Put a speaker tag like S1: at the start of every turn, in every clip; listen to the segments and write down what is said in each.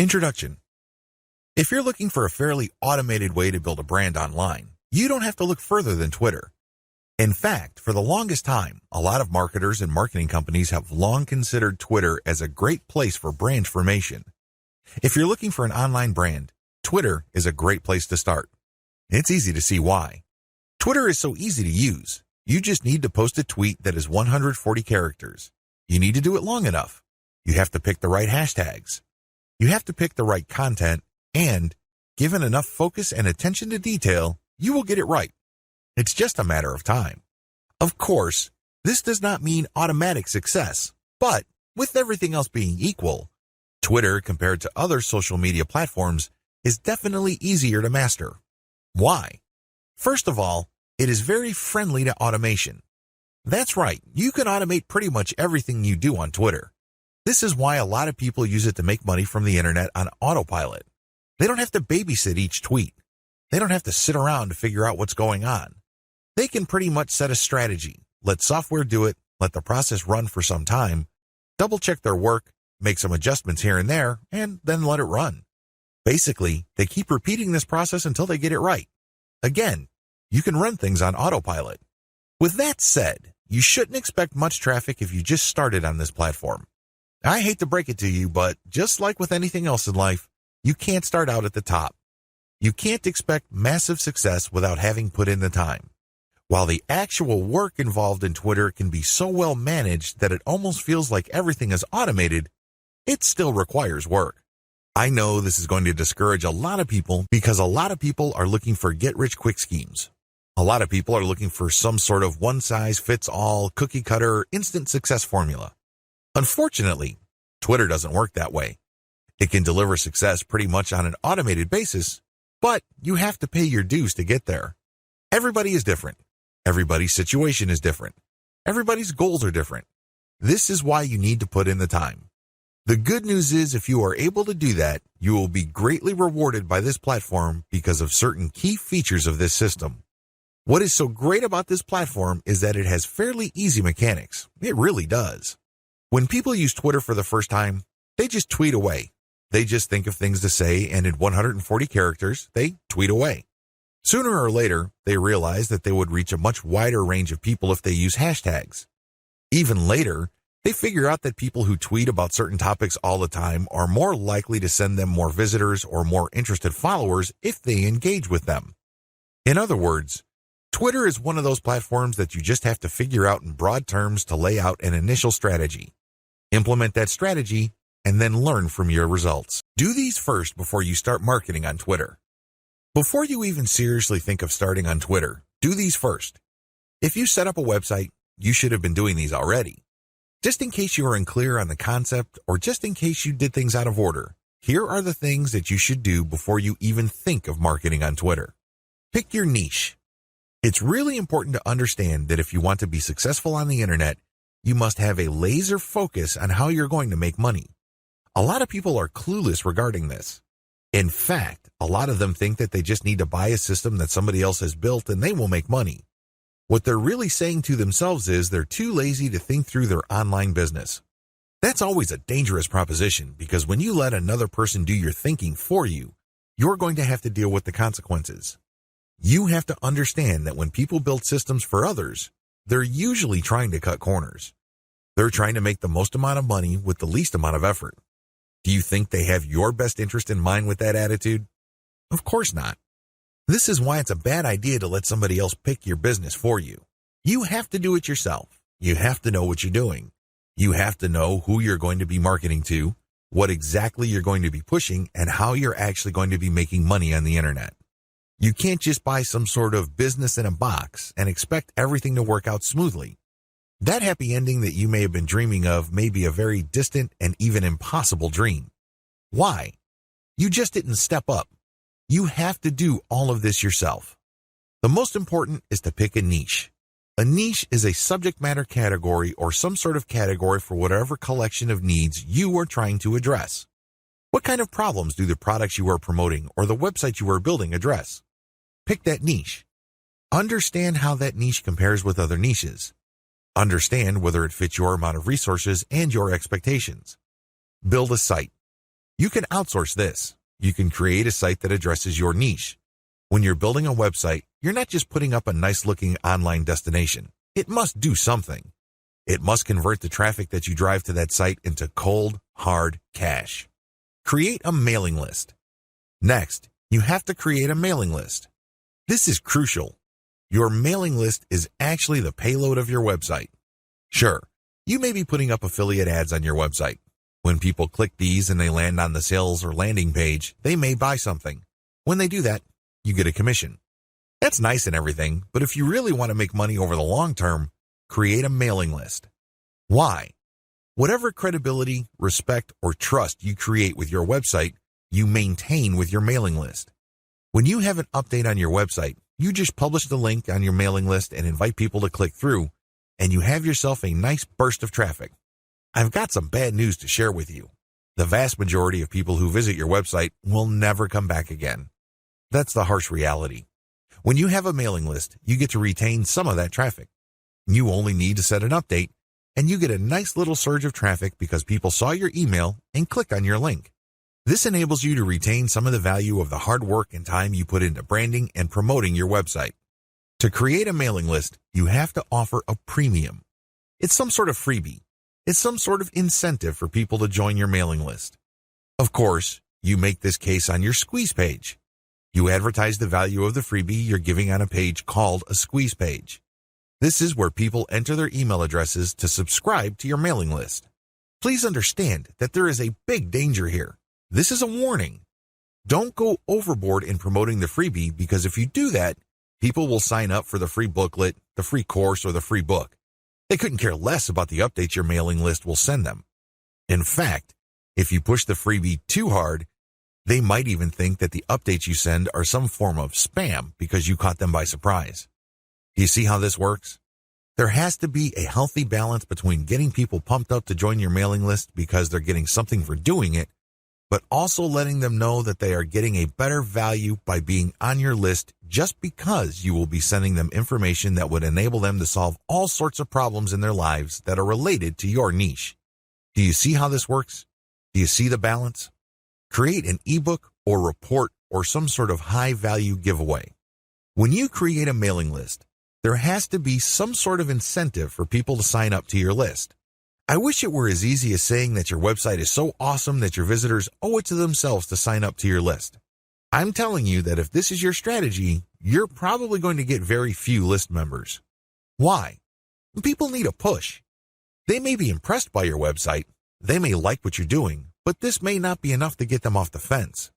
S1: Introduction. If you're looking for a fairly automated way to build a brand online, you don't have to look further than Twitter. In fact, for the longest time, a lot of marketers and marketing companies have long considered Twitter as a great place for brand formation. If you're looking for an online brand, Twitter is a great place to start. It's easy to see why. Twitter is so easy to use. You just need to post a tweet that is 140 characters. You need to do it long enough. You have to pick the right hashtags. You have to pick the right content, and given enough focus and attention to detail, you will get it right. It's just a matter of time. Of course, this does not mean automatic success, but with everything else being equal, Twitter compared to other social media platforms is definitely easier to master. Why? First of all, it is very friendly to automation. That's right, you can automate pretty much everything you do on Twitter. This is why a lot of people use it to make money from the internet on autopilot. They don't have to babysit each tweet. They don't have to sit around to figure out what's going on. They can pretty much set a strategy, let software do it, let the process run for some time, double-check their work, make some adjustments here and there, and then let it run. Basically, they keep repeating this process until they get it right. Again, you can run things on autopilot. With that said, you shouldn't expect much traffic if you just started on this platform. I hate to break it to you, but just like with anything else in life, you can't start out at the top. You can't expect massive success without having put in the time. While the actual work involved in Twitter can be so well managed that it almost feels like everything is automated, it still requires work. I know this is going to discourage a lot of people because a lot of people are looking for get-rich-quick schemes. A lot of people are looking for some sort of one-size-fits-all, cookie-cutter, instant success formula. Unfortunately, Twitter doesn't work that way. It can deliver success pretty much on an automated basis, but you have to pay your dues to get there. Everybody is different. Everybody's situation is different. Everybody's goals are different. This is why you need to put in the time. The good news is if you are able to do that, you will be greatly rewarded by this platform because of certain key features of this system. What is so great about this platform is that it has fairly easy mechanics. It really does. When people use Twitter for the first time, they just tweet away. They just think of things to say, and in 140 characters, they tweet away. Sooner or later, they realize that they would reach a much wider range of people if they use hashtags. Even later, they figure out that people who tweet about certain topics all the time are more likely to send them more visitors or more interested followers if they engage with them. In other words, Twitter is one of those platforms that you just have to figure out in broad terms to lay out an initial strategy. Implement that strategy, and then learn from your results. Do these first before you start marketing on Twitter. Before you even seriously think of starting on Twitter, do these first. If you set up a website, you should have been doing these already. Just in case you are unclear on the concept or just in case you did things out of order, here are the things that you should do before you even think of marketing on Twitter. Pick your niche. It's really important to understand that if you want to be successful on the internet, you must have a laser focus on how you're going to make money. A lot of people are clueless regarding this. In fact, a lot of them think that they just need to buy a system that somebody else has built and they will make money. What they're really saying to themselves is they're too lazy to think through their online business. That's always a dangerous proposition because when you let another person do your thinking for you, you're going to have to deal with the consequences. You have to understand that when people build systems for others, they're usually trying to cut corners. They're trying to make the most amount of money with the least amount of effort. Do you think they have your best interest in mind with that attitude? Of course not. This is why it's a bad idea to let somebody else pick your business for you. You have to do it yourself. You have to know what you're doing. You have to know who you're going to be marketing to, what exactly you're going to be pushing, and how you're actually going to be making money on the internet. You can't just buy some sort of business in a box and expect everything to work out smoothly. That happy ending that you may have been dreaming of may be a very distant and even impossible dream. Why? You just didn't step up. You have to do all of this yourself. The most important is to pick a niche. A niche is a subject matter category or some sort of category for whatever collection of needs you are trying to address. What kind of problems do the products you are promoting or the website you are building address? Pick that niche. Understand how that niche compares with other niches. Understand whether it fits your amount of resources and your expectations. Build a site. You can outsource this. You can create a site that addresses your niche. When you're building a website, you're not just putting up a nice-looking online destination. It must do something. It must convert the traffic that you drive to that site into cold, hard cash. Create a mailing list. Next, you have to create a mailing list. This is crucial. Your mailing list is actually the payload of your website. Sure, you may be putting up affiliate ads on your website. When people click these and they land on the sales or landing page, they may buy something. When they do that, you get a commission. That's nice and everything, but if you really want to make money over the long term, create a mailing list. Why? Whatever credibility, respect, or trust you create with your website, you maintain with your mailing list. When you have an update on your website, you just publish the link on your mailing list and invite people to click through, and you have yourself a nice burst of traffic. I've got some bad news to share with you. The vast majority of people who visit your website will never come back again. That's the harsh reality. When you have a mailing list, you get to retain some of that traffic. You only need to set an update, and you get a nice little surge of traffic because people saw your email and click on your link. This enables you to retain some of the value of the hard work and time you put into branding and promoting your website. To create a mailing list, you have to offer a premium. It's some sort of freebie. It's some sort of incentive for people to join your mailing list. Of course, you make this case on your squeeze page. You advertise the value of the freebie you're giving on a page called a squeeze page. This is where people enter their email addresses to subscribe to your mailing list. Please understand that there is a big danger here. This is a warning. Don't go overboard in promoting the freebie because if you do that, people will sign up for the free booklet, the free course, or the free book. They couldn't care less about the updates your mailing list will send them. In fact, if you push the freebie too hard, they might even think that the updates you send are some form of spam because you caught them by surprise. Do you see how this works? There has to be a healthy balance between getting people pumped up to join your mailing list because they're getting something for doing it, but also letting them know that they are getting a better value by being on your list just because you will be sending them information that would enable them to solve all sorts of problems in their lives that are related to your niche. Do you see how this works? Do you see the balance? Create an ebook or report or some sort of high-value giveaway. When you create a mailing list, there has to be some sort of incentive for people to sign up to your list. I wish it were as easy as saying that your website is so awesome that your visitors owe it to themselves to sign up to your list. I'm telling you that if this is your strategy, you're probably going to get very few list members. Why? People need a push. They may be impressed by your website, they may like what you're doing, but this may not be enough to get them off the fence.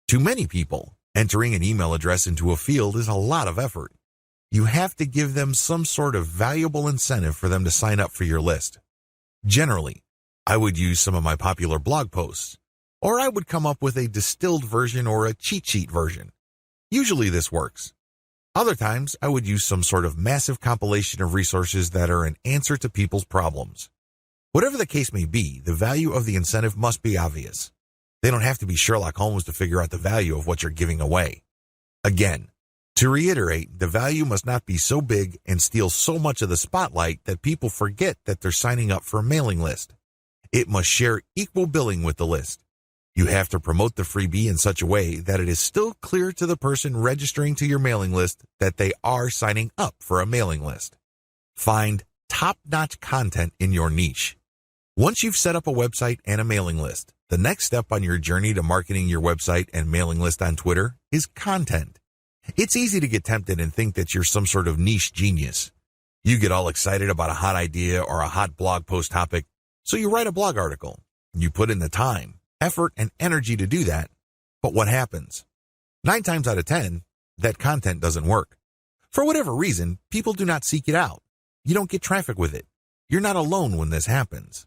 S1: To many people, entering an email address into a field is a lot of effort. You have to give them some sort of valuable incentive for them to sign up for your list. Generally, I would use some of my popular blog posts, or I would come up with a distilled version or a cheat sheet version. Usually this works. Other times, I would use some sort of massive compilation of resources that are an answer to people's problems. Whatever the case may be, the value of the incentive must be obvious. They don't have to be Sherlock Holmes to figure out the value of what you're giving away. Again, to reiterate, the value must not be so big and steal so much of the spotlight that people forget that they're signing up for a mailing list. It must share equal billing with the list. You have to promote the freebie in such a way that it is still clear to the person registering to your mailing list that they are signing up for a mailing list. Find top-notch content in your niche. Once you've set up a website and a mailing list, the next step on your journey to marketing your website and mailing list on Twitter is content. It's easy to get tempted and think that you're some sort of niche genius. You get all excited about a hot idea or a hot blog post topic, so you write a blog article. You put in the time, effort, and energy to do that. But what happens? 9 times out of 10, that content doesn't work. For whatever reason, people do not seek it out. You don't get traffic with it. You're not alone when this happens.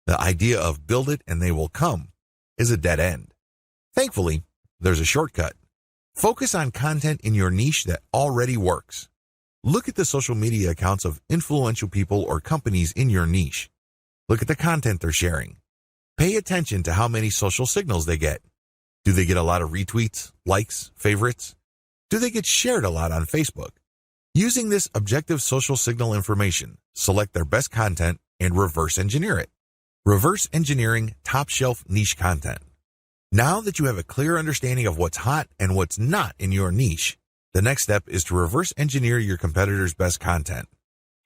S1: The idea of build it and they will come is a dead end. Thankfully, there's a shortcut. Focus on content in your niche that already works. Look at the social media accounts of influential people or companies in your niche. Look at the content they're sharing. Pay attention to how many social signals they get. Do they get a lot of retweets, likes, favorites? Do they get shared a lot on Facebook? Using this objective social signal information, select their best content and reverse engineer it. Reverse engineering top-shelf niche content. Now that you have a clear understanding of what's hot and what's not in your niche, the next step is to reverse engineer your competitors' best content.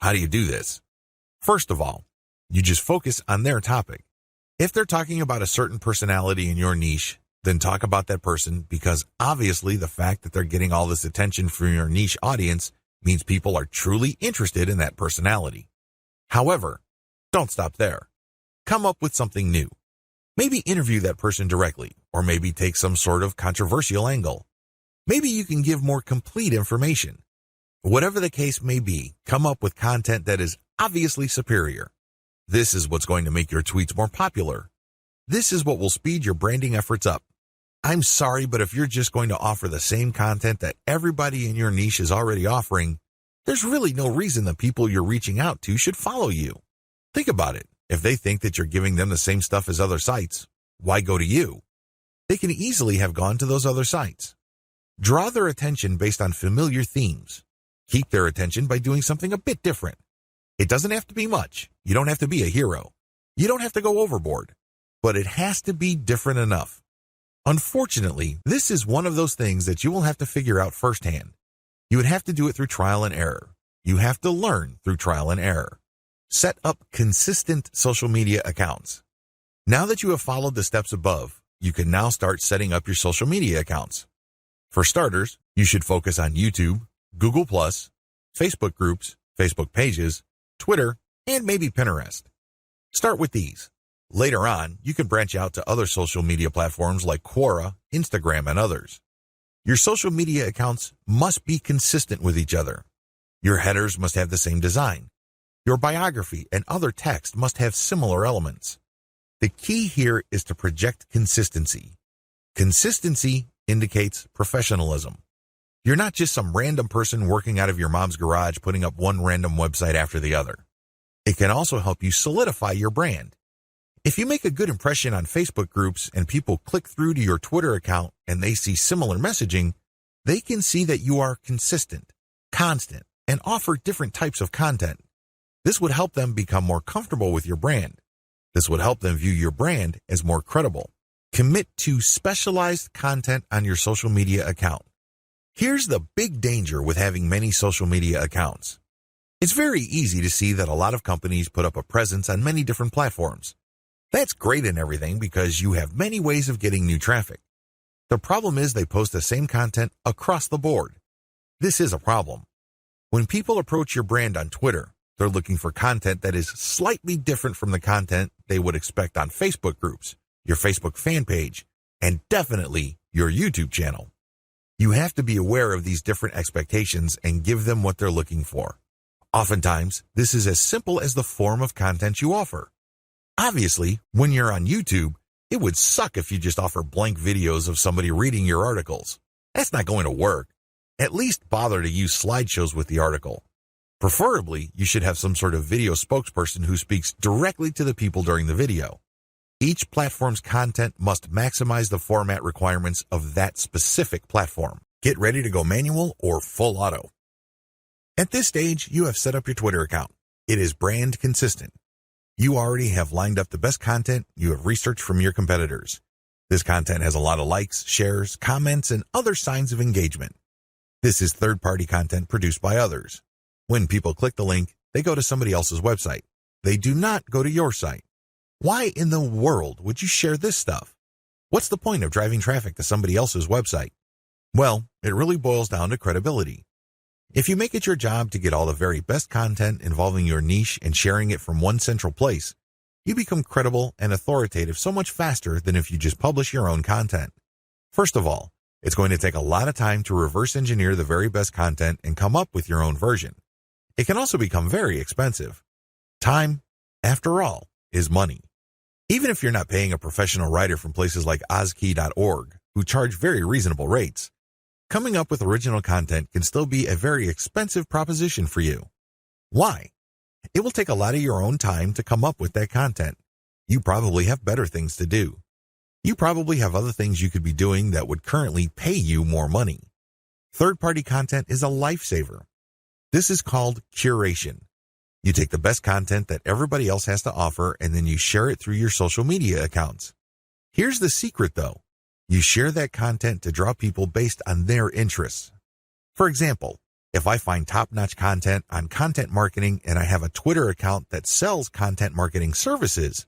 S1: How do you do this? First of all, you just focus on their topic. If they're talking about a certain personality in your niche, then talk about that person, because obviously the fact that they're getting all this attention from your niche audience means people are truly interested in that personality. However, don't stop there. Come up with something new. Maybe interview that person directly, or maybe take some sort of controversial angle. Maybe you can give more complete information. Whatever the case may be, come up with content that is obviously superior. This is what's going to make your tweets more popular. This is what will speed your branding efforts up. I'm sorry, but if you're just going to offer the same content that everybody in your niche is already offering, there's really no reason the people you're reaching out to should follow you. Think about it. If they think that you're giving them the same stuff as other sites, why go to you? They can easily have gone to those other sites. Draw their attention based on familiar themes. Keep their attention by doing something a bit different. It doesn't have to be much. You don't have to be a hero. You don't have to go overboard. But it has to be different enough. Unfortunately, this is one of those things that you will have to figure out firsthand. You would have to do it through trial and error. You have to learn through trial and error. Set up consistent social media accounts. Now that you have followed the steps above, you can now start setting up your social media accounts. For starters, you should focus on YouTube, Google+, Facebook groups, Facebook pages, Twitter, and maybe Pinterest. Start with these. Later on, you can branch out to other social media platforms like Quora, Instagram, and others. Your social media accounts must be consistent with each other. Your headers must have the same design. Your biography and other text must have similar elements. The key here is to project consistency. Consistency indicates professionalism. You're not just some random person working out of your mom's garage putting up one random website after the other. It can also help you solidify your brand. If you make a good impression on Facebook groups and people click through to your Twitter account and they see similar messaging, they can see that you are consistent, constant, and offer different types of content. This would help them become more comfortable with your brand. This would help them view your brand as more credible. Commit to specialized content on your social media account. Here's the big danger with having many social media accounts. It's very easy to see that a lot of companies put up a presence on many different platforms. That's great and everything because you have many ways of getting new traffic. The problem is they post the same content across the board. This is a problem. When people approach your brand on Twitter, they're looking for content that is slightly different from the content they would expect on Facebook groups, your Facebook fan page, and definitely your YouTube channel. You have to be aware of these different expectations and give them what they're looking for. Oftentimes, this is as simple as the form of content you offer. Obviously, when you're on YouTube, it would suck if you just offer blank videos of somebody reading your articles. That's not going to work. At least bother to use slideshows with the article. Preferably, you should have some sort of video spokesperson who speaks directly to the people during the video. Each platform's content must maximize the format requirements of that specific platform. Get ready to go manual or full auto. At this stage, you have set up your Twitter account. It is brand consistent. You already have lined up the best content you have researched from your competitors. This content has a lot of likes, shares, comments, and other signs of engagement. This is third-party content produced by others. When people click the link, they go to somebody else's website. They do not go to your site. Why in the world would you share this stuff? What's the point of driving traffic to somebody else's website? Well, it really boils down to credibility. If you make it your job to get all the very best content involving your niche and sharing it from one central place, you become credible and authoritative so much faster than if you just publish your own content. First of all, it's going to take a lot of time to reverse engineer the very best content and come up with your own version. It can also become very expensive. Time, after all, is money. Even if you're not paying a professional writer from places like Ozkey.org, who charge very reasonable rates, coming up with original content can still be a very expensive proposition for you. Why? It will take a lot of your own time to come up with that content. You probably have better things to do. You probably have other things you could be doing that would currently pay you more money. Third-party content is a lifesaver. This is called curation. You take the best content that everybody else has to offer and then you share it through your social media accounts. Here's the secret though. You share that content to draw people based on their interests. For example, if I find top-notch content on content marketing and I have a Twitter account that sells content marketing services,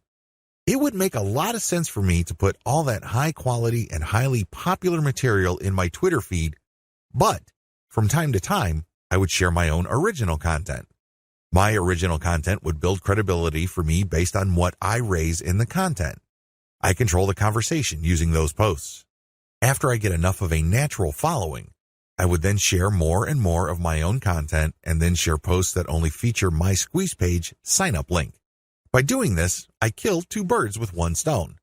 S1: it would make a lot of sense for me to put all that high-quality and highly popular material in my Twitter feed, but from time to time, I would share my own original content. My original content would build credibility for me based on what I raise in the content. I control the conversation using those posts. After I get enough of a natural following, I would then share more and more of my own content and then share posts that only feature my Squeeze Page sign-up link. By doing this, I kill two birds with one stone.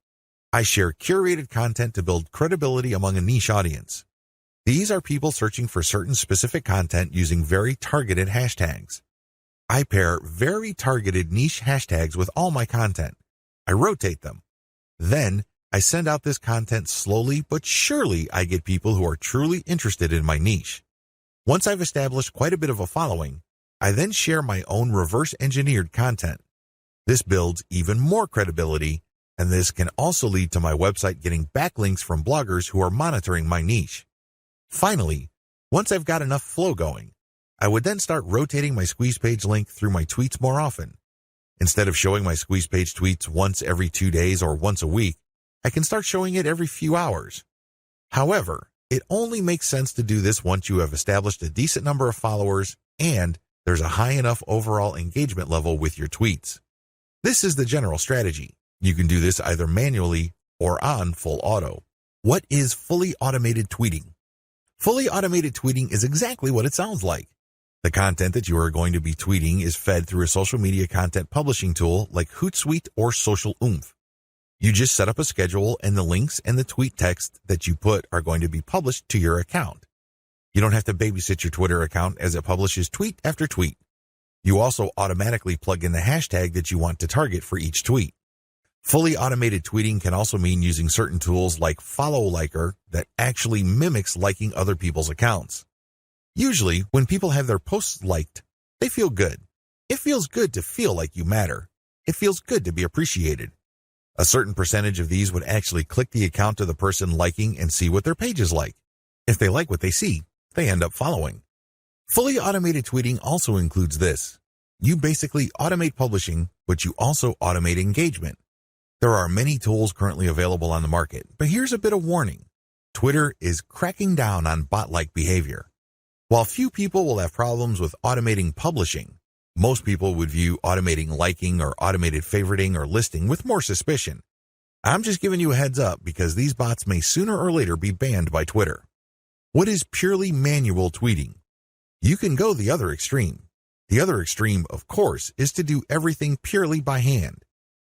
S1: I share curated content to build credibility among a niche audience. These are people searching for certain specific content using very targeted hashtags. I pair very targeted niche hashtags with all my content. I rotate them. Then, I send out this content slowly but surely. I get people who are truly interested in my niche. Once I've established quite a bit of a following, I then share my own reverse-engineered content. This builds even more credibility, and this can also lead to my website getting backlinks from bloggers who are monitoring my niche. Finally, once I've got enough flow going, I would then start rotating my Squeeze Page link through my tweets more often. Instead of showing my Squeeze Page tweets once every 2 days or once a week, I can start showing it every few hours. However, it only makes sense to do this once you have established a decent number of followers and there's a high enough overall engagement level with your tweets. This is the general strategy. You can do this either manually or on full auto. What is fully automated tweeting? Fully automated tweeting is exactly what it sounds like. The content that you are going to be tweeting is fed through a social media content publishing tool like Hootsuite or Social Oomph. You just set up a schedule and the links and the tweet text that you put are going to be published to your account. You don't have to babysit your Twitter account as it publishes tweet after tweet. You also automatically plug in the hashtag that you want to target for each tweet. Fully automated tweeting can also mean using certain tools like Follow Liker that actually mimics liking other people's accounts. Usually, when people have their posts liked, they feel good. It feels good to feel like you matter. It feels good to be appreciated. A certain percentage of these would actually click the account of the person liking and see what their page is like. If they like what they see, they end up following. Fully automated tweeting also includes this. You basically automate publishing, but you also automate engagement. There are many tools currently available on the market, but here's a bit of warning. Twitter is cracking down on bot-like behavior. While few people will have problems with automating publishing, most people would view automating liking or automated favoriting or listing with more suspicion. I'm just giving you a heads up because these bots may sooner or later be banned by Twitter. What is purely manual tweeting? You can go the other extreme. The other extreme, of course, is to do everything purely by hand.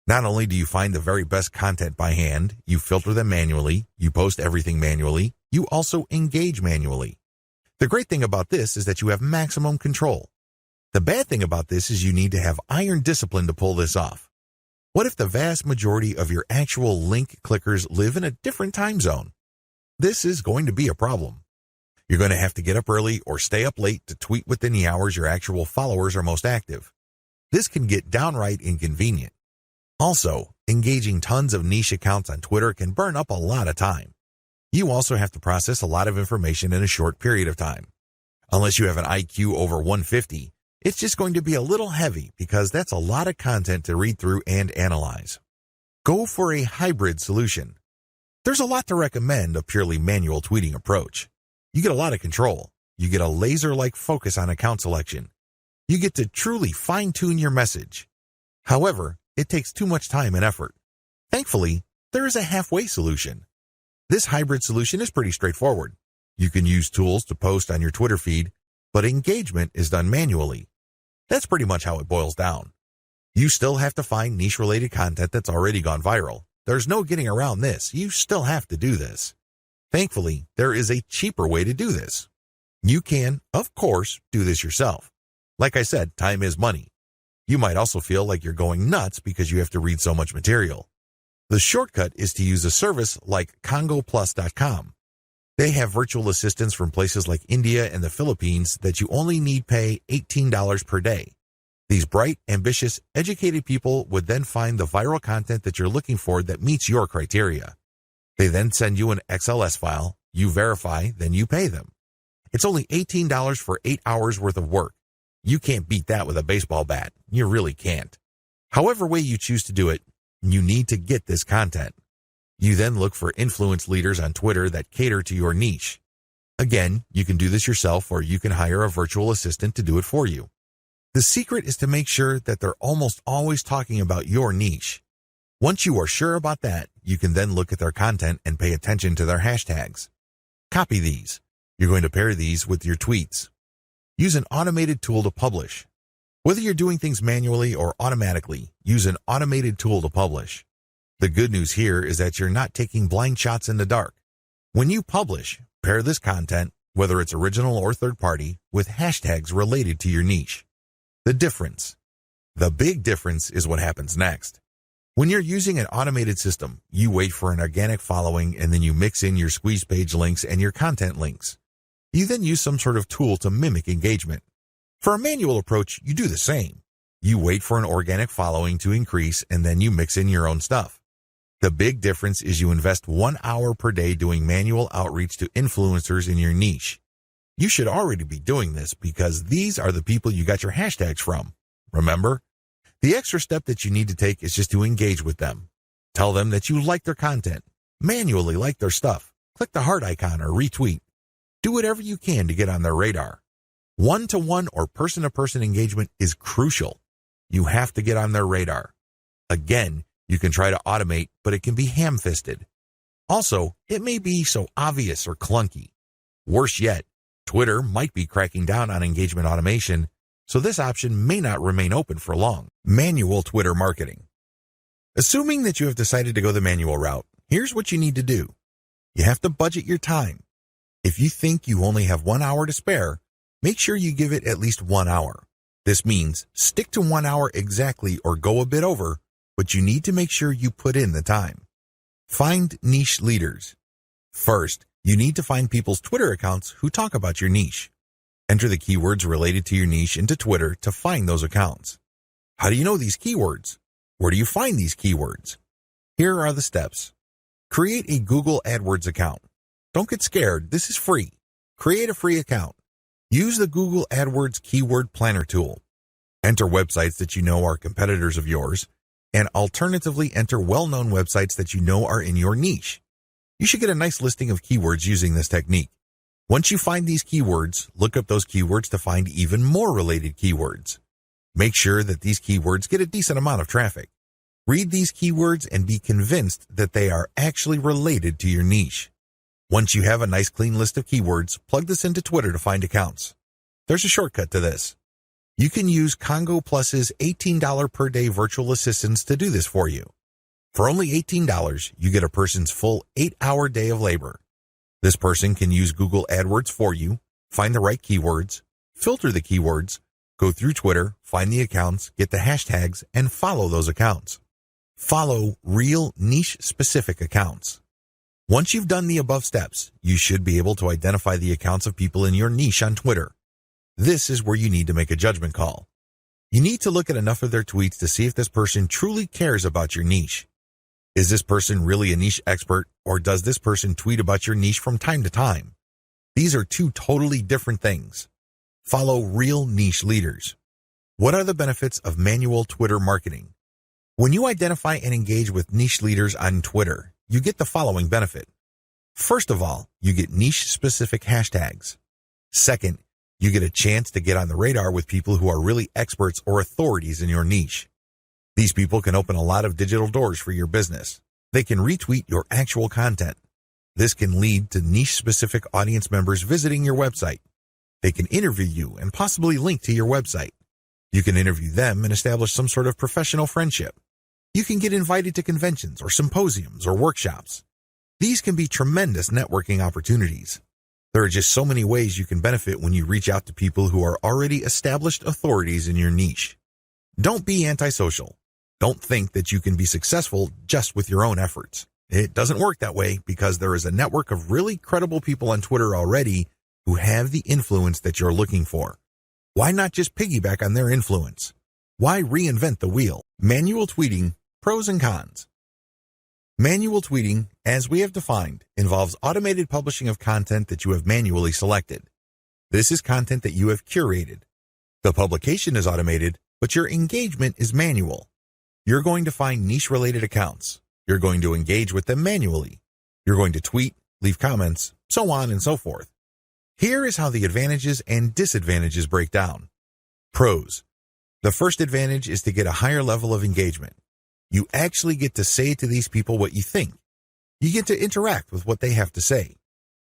S1: Not only do you find the very best content by hand, you filter them manually, you post everything manually, you also engage manually. The great thing about this is that you have maximum control. The bad thing about this is you need to have iron discipline to pull this off. What if the vast majority of your actual link clickers live in a different time zone? This is going to be a problem. You're going to have to get up early or stay up late to tweet within the hours your actual followers are most active. This can get downright inconvenient. Also, engaging tons of niche accounts on Twitter can burn up a lot of time. You also have to process a lot of information in a short period of time. Unless you have an IQ over 150, it's just going to be a little heavy because that's a lot of content to read through and analyze. Go for a hybrid solution. There's a lot to recommend a purely manual tweeting approach. You get a lot of control. You get a laser-like focus on account selection. You get to truly fine-tune your message. However, it takes too much time and effort. Thankfully, there is a halfway solution. This hybrid solution is pretty straightforward. You can use tools to post on your Twitter feed, but engagement is done manually. That's pretty much how it boils down. You still have to find niche-related content that's already gone viral. There's no getting around this. You still have to do this. Thankfully, there is a cheaper way to do this. You can, of course, do this yourself. Like I said, time is money. You might also feel like you're going nuts because you have to read so much material. The shortcut is to use a service like CongoPlus.com. They have virtual assistants from places like India and the Philippines that you only need pay $18 per day. These bright, ambitious, educated people would then find the viral content that you're looking for that meets your criteria. They then send you an XLS file, you verify, then you pay them. It's only $18 for 8 hours worth of work. You can't beat that with a baseball bat. You really can't. However way you choose to do it, you need to get this content. You then look for influence leaders on Twitter that cater to your niche. Again, you can do this yourself or you can hire a virtual assistant to do it for you. The secret is to make sure that they're almost always talking about your niche. Once you are sure about that, you can then look at their content and pay attention to their hashtags. Copy these. You're going to pair these with your tweets. Use an automated tool to publish. Whether you're doing things manually or automatically, use an automated tool to publish. The good news here is that you're not taking blind shots in the dark. When you publish, pair this content, whether it's original or third-party, with hashtags related to your niche. The difference. The big difference is what happens next. When you're using an automated system, you wait for an organic following and then you mix in your squeeze page links and your content links. You then use some sort of tool to mimic engagement. For a manual approach, you do the same. You wait for an organic following to increase and then you mix in your own stuff. The big difference is you invest 1 hour per day doing manual outreach to influencers in your niche. You should already be doing this because these are the people you got your hashtags from. Remember? The extra step that you need to take is just to engage with them. Tell them that you like their content. Manually like their stuff. Click the heart icon or retweet. Do whatever you can to get on their radar. One-to-one or person-to-person engagement is crucial. You have to get on their radar. Again, you can try to automate, but it can be ham-fisted. Also, it may be so obvious or clunky. Worse yet, Twitter might be cracking down on engagement automation, so this option may not remain open for long. Manual Twitter marketing. Assuming that you have decided to go the manual route, here's what you need to do. You have to budget your time. If you think you only have 1 hour to spare, make sure you give it at least 1 hour. This means stick to 1 hour exactly or go a bit over, but you need to make sure you put in the time. Find niche leaders. First, you need to find people's Twitter accounts who talk about your niche. Enter the keywords related to your niche into Twitter to find those accounts. How do you know these keywords? Where do you find these keywords? Here are the steps. Create a Google AdWords account. Don't get scared, this is free. Create a free account. Use the Google AdWords Keyword Planner tool. Enter websites that you know are competitors of yours, and alternatively enter well-known websites that you know are in your niche. You should get a nice listing of keywords using this technique. Once you find these keywords, look up those keywords to find even more related keywords. Make sure that these keywords get a decent amount of traffic. Read these keywords and be convinced that they are actually related to your niche. Once you have a nice clean list of keywords, plug this into Twitter to find accounts. There's a shortcut to this. You can use Congo Plus's $18 per day virtual assistants to do this for you. For only $18, you get a person's full 8-hour day of labor. This person can use Google AdWords for you, find the right keywords, filter the keywords, go through Twitter, find the accounts, get the hashtags, and follow those accounts. Follow real niche-specific accounts. Once you've done the above steps, you should be able to identify the accounts of people in your niche on Twitter. This is where you need to make a judgment call. You need to look at enough of their tweets to see if this person truly cares about your niche. Is this person really a niche expert, or does this person tweet about your niche from time to time? These are two totally different things. Follow real niche leaders. What are the benefits of manual Twitter marketing? When you identify and engage with niche leaders on Twitter, you get the following benefit. First of all, you get niche-specific hashtags. Second, you get a chance to get on the radar with people who are really experts or authorities in your niche. These people can open a lot of digital doors for your business. They can retweet your actual content. This can lead to niche-specific audience members visiting your website. They can interview you and possibly link to your website. You can interview them and establish some sort of professional friendship. You can get invited to conventions or symposiums or workshops. These can be tremendous networking opportunities. There are just so many ways you can benefit when you reach out to people who are already established authorities in your niche. Don't be antisocial. Don't think that you can be successful just with your own efforts. It doesn't work that way because there is a network of really credible people on Twitter already who have the influence that you're looking for. Why not just piggyback on their influence? Why reinvent the wheel? Manual tweeting, pros and cons. Manual tweeting, as we have defined, involves automated publishing of content that you have manually selected. This is content that you have curated. The publication is automated, but your engagement is manual. You're going to find niche-related accounts. You're going to engage with them manually. You're going to tweet, leave comments, so on and so forth. Here is how the advantages and disadvantages break down. Pros. The first advantage is to get a higher level of engagement. You actually get to say to these people what you think. You get to interact with what they have to say.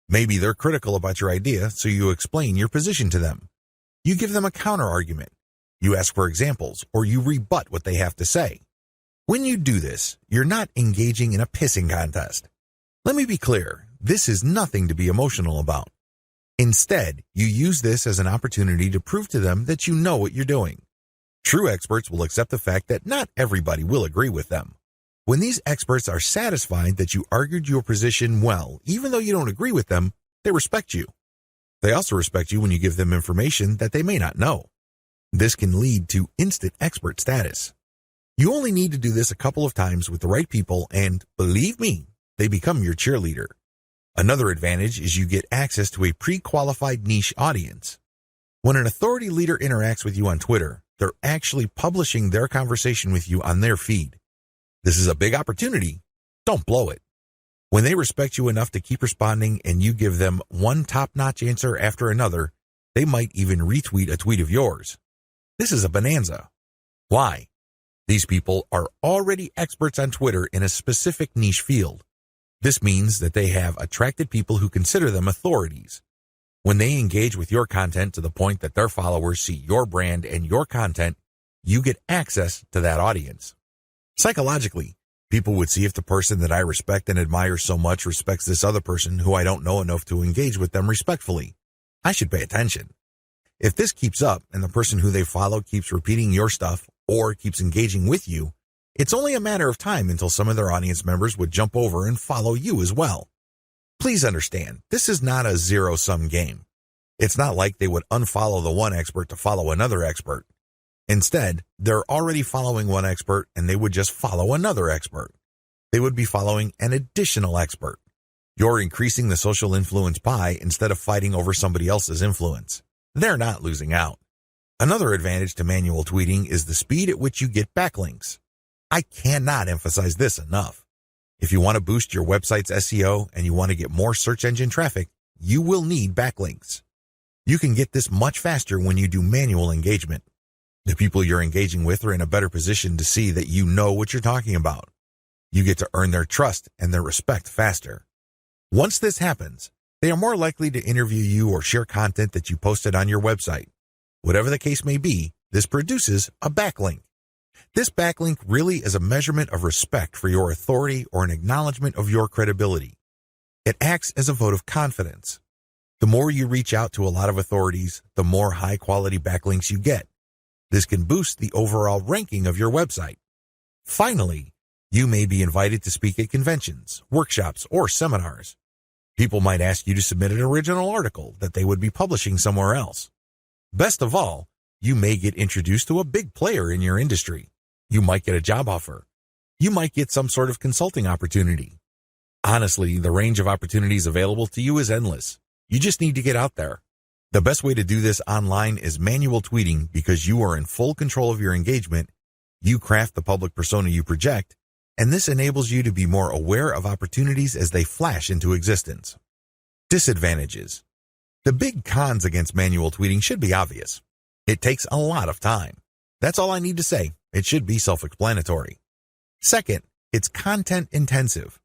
S1: Maybe they're critical about your idea, so you explain your position to them. You give them a counter-argument. You ask for examples, or you rebut what they have to say. When you do this, you're not engaging in a pissing contest. Let me be clear, this is nothing to be emotional about. Instead, you use this as an opportunity to prove to them that you know what you're doing. True experts will accept the fact that not everybody will agree with them. When these experts are satisfied that you argued your position well, even though you don't agree with them, they respect you. They also respect you when you give them information that they may not know. This can lead to instant expert status. You only need to do this a couple of times with the right people and, believe me, they become your cheerleader. Another advantage is you get access to a pre-qualified niche audience. When an authority leader interacts with you on Twitter, they're actually publishing their conversation with you on their feed. This is a big opportunity. Don't blow it. When they respect you enough to keep responding and you give them one top-notch answer after another, they might even retweet a tweet of yours. This is a bonanza. Why? These people are already experts on Twitter in a specific niche field. This means that they have attracted people who consider them authorities. When they engage with your content to the point that their followers see your brand and your content, you get access to that audience. Psychologically, people would see if the person that I respect and admire so much respects this other person who I don't know enough to engage with them respectfully. I should pay attention. If this keeps up and the person who they follow keeps repeating your stuff or keeps engaging with you, it's only a matter of time until some of their audience members would jump over and follow you as well. Please understand, this is not a zero-sum game. It's not like they would unfollow the one expert to follow another expert. Instead, they're already following one expert and they would just follow another expert. They would be following an additional expert. You're increasing the social influence pie instead of fighting over somebody else's influence. They're not losing out. Another advantage to manual tweeting is the speed at which you get backlinks. I cannot emphasize this enough. If you want to boost your website's SEO and you want to get more search engine traffic, you will need backlinks. You can get this much faster when you do manual engagement. The people you're engaging with are in a better position to see that you know what you're talking about. You get to earn their trust and their respect faster. Once this happens, they are more likely to interview you or share content that you posted on your website. Whatever the case may be, this produces a backlink. This backlink really is a measurement of respect for your authority or an acknowledgement of your credibility. It acts as a vote of confidence. The more you reach out to a lot of authorities, the more high-quality backlinks you get. This can boost the overall ranking of your website. Finally, you may be invited to speak at conventions, workshops, or seminars. People might ask you to submit an original article that they would be publishing somewhere else. Best of all, you may get introduced to a big player in your industry. You might get a job offer. You might get some sort of consulting opportunity. Honestly, the range of opportunities available to you is endless. You just need to get out there. The best way to do this online is manual tweeting because you are in full control of your engagement, you craft the public persona you project, and this enables you to be more aware of opportunities as they flash into existence. Disadvantages. The big cons against manual tweeting should be obvious. It takes a lot of time. That's all I need to say. It should be self-explanatory. Second, it's content intensive.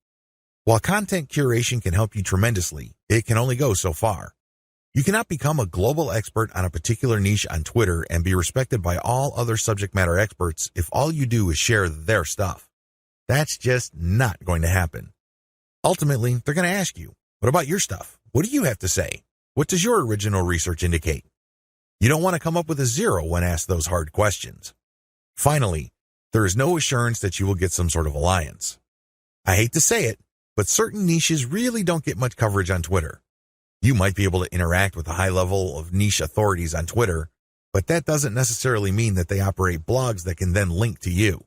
S1: While content curation can help you tremendously, it can only go so far. You cannot become a global expert on a particular niche on Twitter and be respected by all other subject matter experts if all you do is share their stuff. That's just not going to happen. Ultimately, they're going to ask you, what about your stuff? What do you have to say? What does your original research indicate? You don't want to come up with a zero when asked those hard questions. Finally, there is no assurance that you will get some sort of alliance. I hate to say it, but certain niches really don't get much coverage on Twitter. You might be able to interact with a high level of niche authorities on Twitter, but that doesn't necessarily mean that they operate blogs that can then link to you.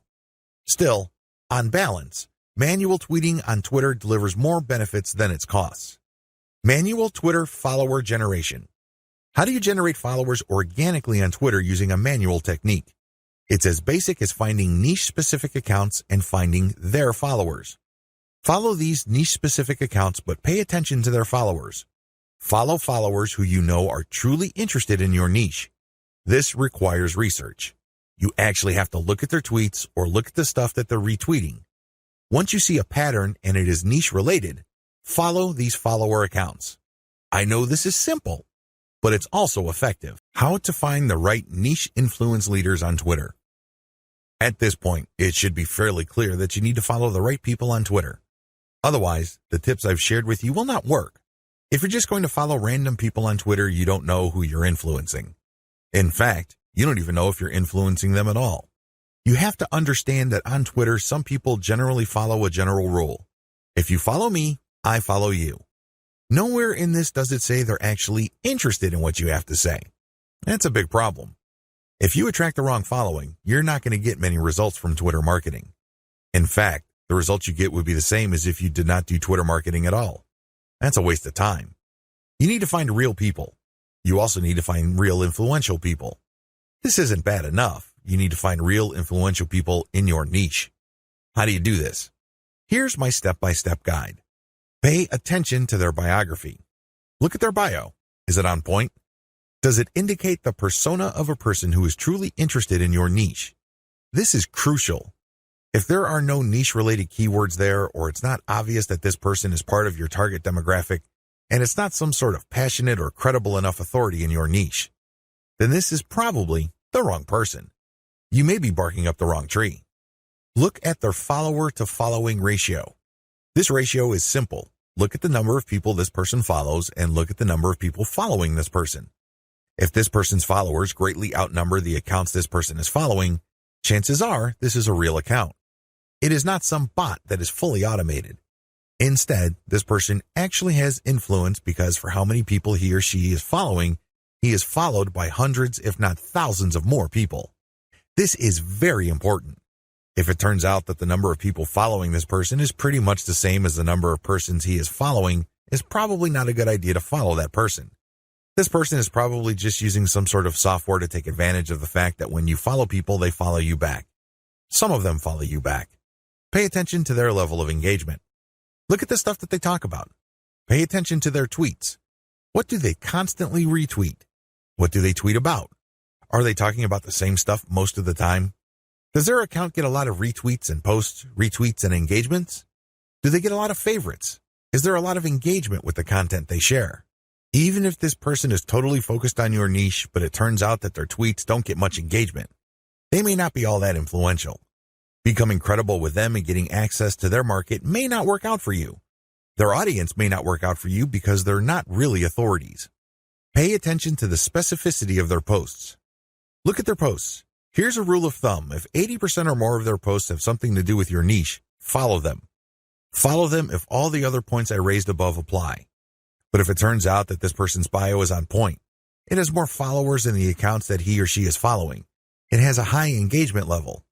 S1: Still, on balance, Manual tweeting on Twitter delivers more benefits than its costs. Manual Twitter follower generation. How do you generate followers organically on Twitter using a manual technique? It's as basic as finding niche-specific accounts and finding their followers. Follow these niche-specific accounts, but pay attention to their followers. Follow followers who you know are truly interested in your niche. This requires research. You actually have to look at their tweets or look at the stuff that they're retweeting. Once you see a pattern and it is niche-related, follow these follower accounts. I know this is simple, but it's also effective. How to find the right niche influence leaders on Twitter. At this point, it should be fairly clear that you need to follow the right people on Twitter. Otherwise, the tips I've shared with you will not work. If you're just going to follow random people on Twitter, you don't know who you're influencing. In fact, you don't even know if you're influencing them at all. You have to understand that on Twitter, some people generally follow a general rule. If you follow me, I follow you. Nowhere in this does it say they're actually interested in what you have to say. That's a big problem. If you attract the wrong following, you're not going to get many results from Twitter marketing. In fact, the results you get would be the same as if you did not do Twitter marketing at all. That's a waste of time. You need to find real people. You also need to find real influential people. This isn't bad enough. You need to find real influential people in your niche. How do you do this? Here's my step-by-step guide. Pay attention to their biography. Look at their bio. Is it on point? Does it indicate the persona of a person who is truly interested in your niche? This is crucial. If there are no niche-related keywords there, or it's not obvious that this person is part of your target demographic, and it's not some sort of passionate or credible enough authority in your niche, then this is probably the wrong person. You may be barking up the wrong tree. Look at their follower-to-following ratio. This ratio is simple. Look at the number of people this person follows and look at the number of people following this person. If this person's followers greatly outnumber the accounts this person is following, chances are this is a real account. It is not some bot that is fully automated. Instead, this person actually has influence because for how many people he or she is following, he is followed by hundreds, if not thousands of more people. This is very important. If it turns out that the number of people following this person is pretty much the same as the number of persons he is following, it's probably not a good idea to follow that person. This person is probably just using some sort of software to take advantage of the fact that when you follow people, they follow you back. Some of them follow you back. Pay attention to their level of engagement. Look at the stuff that they talk about. Pay attention to their tweets. What do they constantly retweet? What do they tweet about? Are they talking about the same stuff most of the time? Does their account get a lot of retweets and posts, retweets and engagements? Do they get a lot of favorites? Is there a lot of engagement with the content they share? Even if this person is totally focused on your niche, but it turns out that their tweets don't get much engagement, they may not be all that influential. Becoming credible with them and getting access to their market may not work out for you. Their audience may not work out for you because they're not really authorities. Pay attention to the specificity of their posts. Look at their posts. Here's a rule of thumb. If 80% or more of their posts have something to do with your niche, follow them. Follow them if all the other points I raised above apply. But if it turns out that this person's bio is on point, it has more followers than the accounts that he or she is following, it has a high engagement level,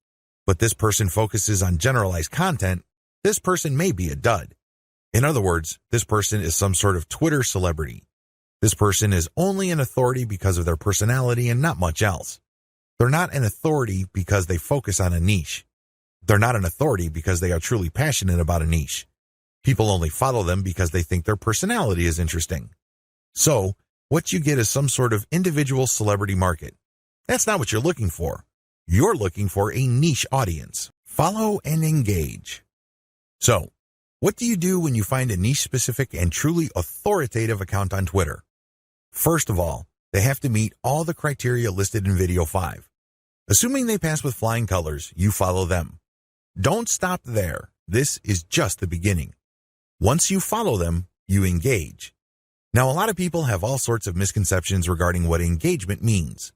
S1: but this person focuses on generalized content, this person may be a dud. In other words, this person is some sort of Twitter celebrity. This person is only an authority because of their personality and not much else. They're not an authority because they focus on a niche. They're not an authority because they are truly passionate about a niche. People only follow them because they think their personality is interesting. So, what you get is some sort of individual celebrity market. That's not what you're looking for. You're looking for a niche audience. Follow and engage. So, what do you do when you find a niche-specific and truly authoritative account on Twitter? First of all, they have to meet all the criteria listed in video 5. Assuming they pass with flying colors, you follow them. Don't stop there. This is just the beginning. Once you follow them, you engage. Now, a lot of people have all sorts of misconceptions regarding what engagement means.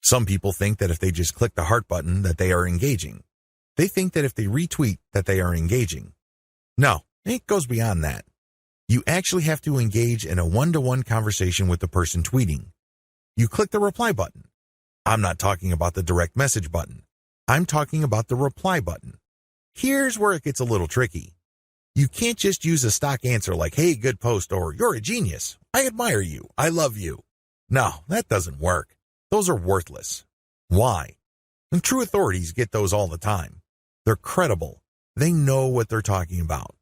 S1: Some people think that if they just click the heart button that they are engaging. They think that if they retweet that they are engaging. No, it goes beyond that. You actually have to engage in a one-to-one conversation with the person tweeting. You click the reply button. I'm not talking about the direct message button. I'm talking about the reply button. Here's where it gets a little tricky. You can't just use a stock answer like, hey, good post, or you're a genius. I admire you. I love you. No, that doesn't work. Those are worthless. Why? And true authorities get those all the time. They're credible. They know what they're talking about.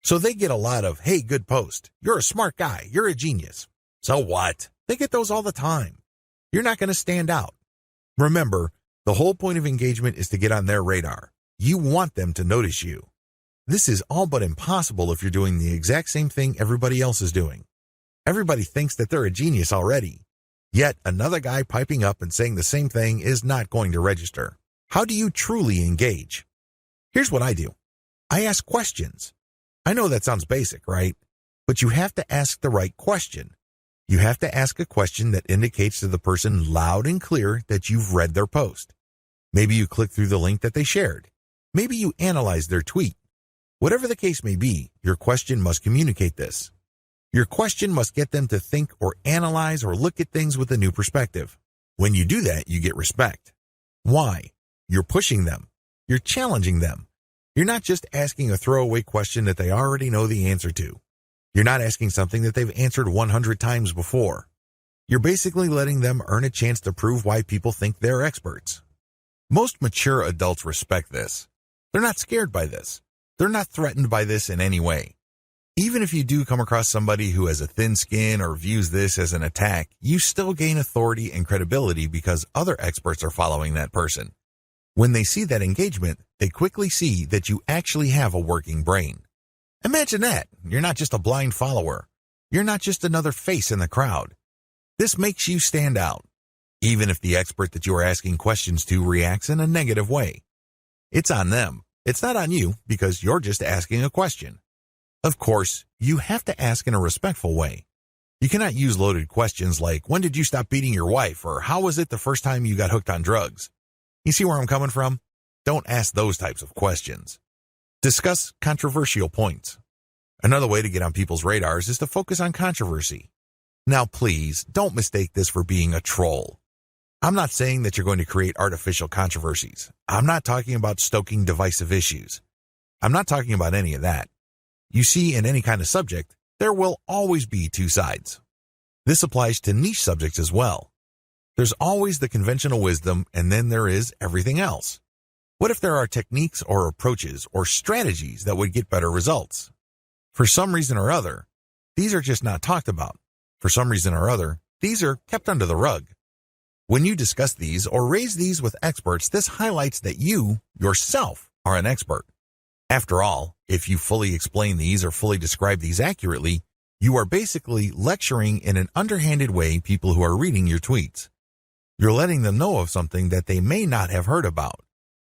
S1: So they get a lot of, hey, good post. You're a smart guy. You're a genius. So what? They get those all the time. You're not going to stand out. Remember, the whole point of engagement is to get on their radar. You want them to notice you. This is all but impossible if you're doing the exact same thing everybody else is doing. Everybody thinks that they're a genius already. Yet another guy piping up and saying the same thing is not going to register. How do you truly engage? Here's what I do. I ask questions. I know that sounds basic, right? But you have to ask the right question. You have to ask a question that indicates to the person loud and clear that you've read their post. Maybe you click through the link that they shared. Maybe you analyze their tweet. Whatever the case may be, your question must communicate this. Your question must get them to think or analyze or look at things with a new perspective. When you do that, you get respect. Why? You're pushing them. You're challenging them. You're not just asking a throwaway question that they already know the answer to. You're not asking something that they've answered 100 times before. You're basically letting them earn a chance to prove why people think they're experts. Most mature adults respect this. They're not scared by this. They're not threatened by this in any way. Even if you do come across somebody who has a thin skin or views this as an attack, you still gain authority and credibility because other experts are following that person. When they see that engagement, they quickly see that you actually have a working brain. Imagine that. You're not just a blind follower. You're not just another face in the crowd. This makes you stand out, even if the expert that you are asking questions to reacts in a negative way. It's on them. It's not on you because you're just asking a question. Of course, you have to ask in a respectful way. You cannot use loaded questions like, when did you stop beating your wife? Or how was it the first time you got hooked on drugs? You see where I'm coming from? Don't ask those types of questions. Discuss controversial points. Another way to get on people's radars is to focus on controversy. Now, please, don't mistake this for being a troll. I'm not saying that you're going to create artificial controversies. I'm not talking about stoking divisive issues. I'm not talking about any of that. You see, in any kind of subject, there will always be two sides. This applies to niche subjects as well. There's always the conventional wisdom, and then there is everything else. What if there are techniques or approaches or strategies that would get better results? For some reason or other, these are just not talked about. For some reason or other, these are kept under the rug. When you discuss these or raise these with experts, this highlights that you, yourself, are an expert. After all, if you fully explain these or fully describe these accurately, you are basically lecturing in an underhanded way people who are reading your tweets. You're letting them know of something that they may not have heard about.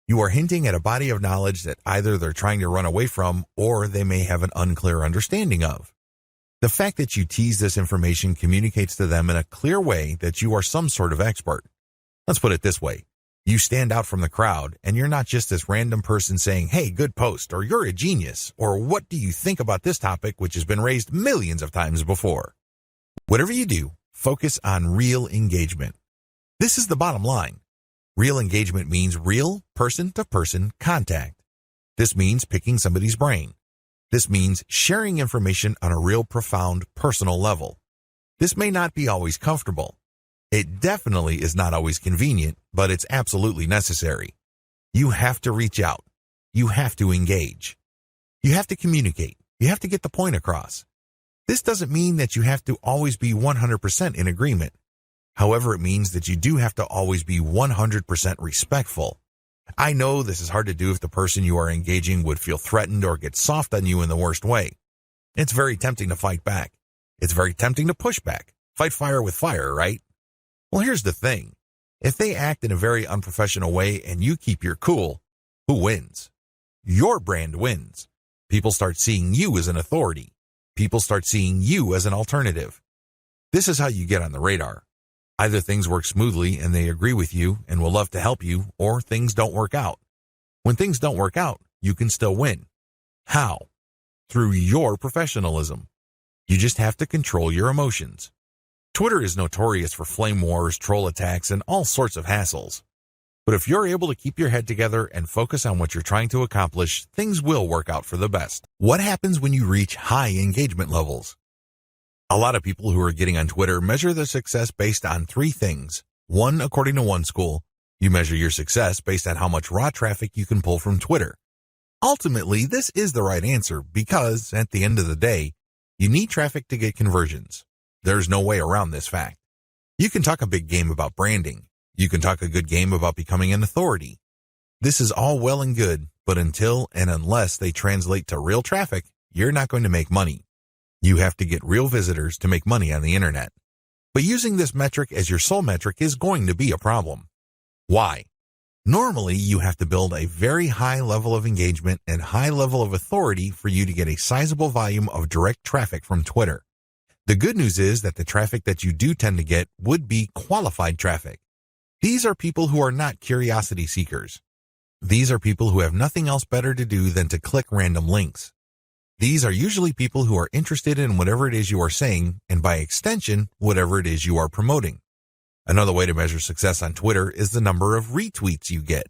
S1: You are hinting at a body of knowledge that either they're trying to run away from or they may have an unclear understanding of. The fact that you tease this information communicates to them in a clear way that you are some sort of expert. Let's put it this way. You stand out from the crowd, and you're not just this random person saying, hey, good post, or you're a genius, or what do you think about this topic which has been raised millions of times before. Whatever you do, focus on real engagement. This is the bottom line. Real engagement means real person-to-person contact. This means picking somebody's brain. This means sharing information on a real profound personal level. This may not be always comfortable. It definitely is not always convenient, but it's absolutely necessary. You have to reach out. You have to engage. You have to communicate. You have to get the point across. This doesn't mean that you have to always be 100% in agreement. However, it means that you do have to always be 100% respectful. I know this is hard to do if the person you are engaging would feel threatened or get soft on you in the worst way. It's very tempting to fight back. It's very tempting to push back. Fight fire with fire, right? Well, here's the thing. If they act in a very unprofessional way and you keep your cool, who wins? Your brand wins. People start seeing you as an authority. People start seeing you as an alternative. This is how you get on the radar. Either things work smoothly and they agree with you and will love to help you, or things don't work out. When things don't work out, you can still win. How? Through your professionalism. You just have to control your emotions. Twitter is notorious for flame wars, troll attacks, and all sorts of hassles. But if you're able to keep your head together and focus on what you're trying to accomplish, things will work out for the best. What happens when you reach high engagement levels? A lot of people who are getting on Twitter measure their success based on three things. One, according to one school, you measure your success based on how much raw traffic you can pull from Twitter. Ultimately, this is the right answer because, at the end of the day, you need traffic to get conversions. There's no way around this fact. You can talk a big game about branding. You can talk a good game about becoming an authority. This is all well and good, but until and unless they translate to real traffic, you're not going to make money. You have to get real visitors to make money on the internet. But using this metric as your sole metric is going to be a problem. Why? Normally, you have to build a very high level of engagement and high level of authority for you to get a sizable volume of direct traffic from Twitter. The good news is that the traffic that you do tend to get would be qualified traffic. These are people who are not curiosity seekers. These are people who have nothing else better to do than to click random links. These are usually people who are interested in whatever it is you are saying, and by extension, whatever it is you are promoting. Another way to measure success on Twitter is the number of retweets you get.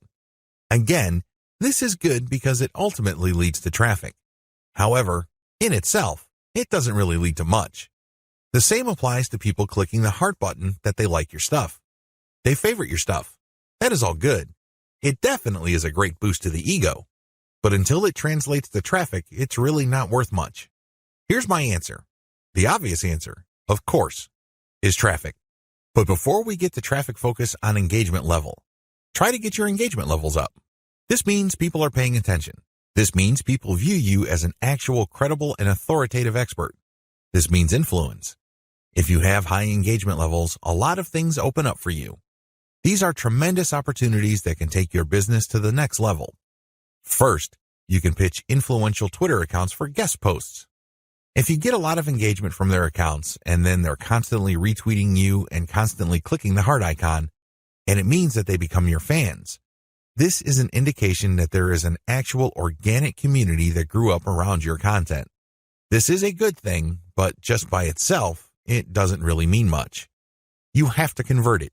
S1: Again, this is good because it ultimately leads to traffic. However, in itself, it doesn't really lead to much. The same applies to people clicking the heart button that they like your stuff. They favorite your stuff. That is all good. It definitely is a great boost to the ego. But until it translates to traffic, it's really not worth much. Here's my answer. The obvious answer, of course, is traffic. But before we get to traffic, focus on engagement level. Try to get your engagement levels up. This means people are paying attention. This means people view you as an actual credible and authoritative expert. This means influence. If you have high engagement levels, a lot of things open up for you. These are tremendous opportunities that can take your business to the next level. First, you can pitch influential Twitter accounts for guest posts. If you get a lot of engagement from their accounts and then they're constantly retweeting you and constantly clicking the heart icon, and it means that they become your fans, this is an indication that there is an actual organic community that grew up around your content. This is a good thing, but just by itself, it doesn't really mean much. You have to convert it.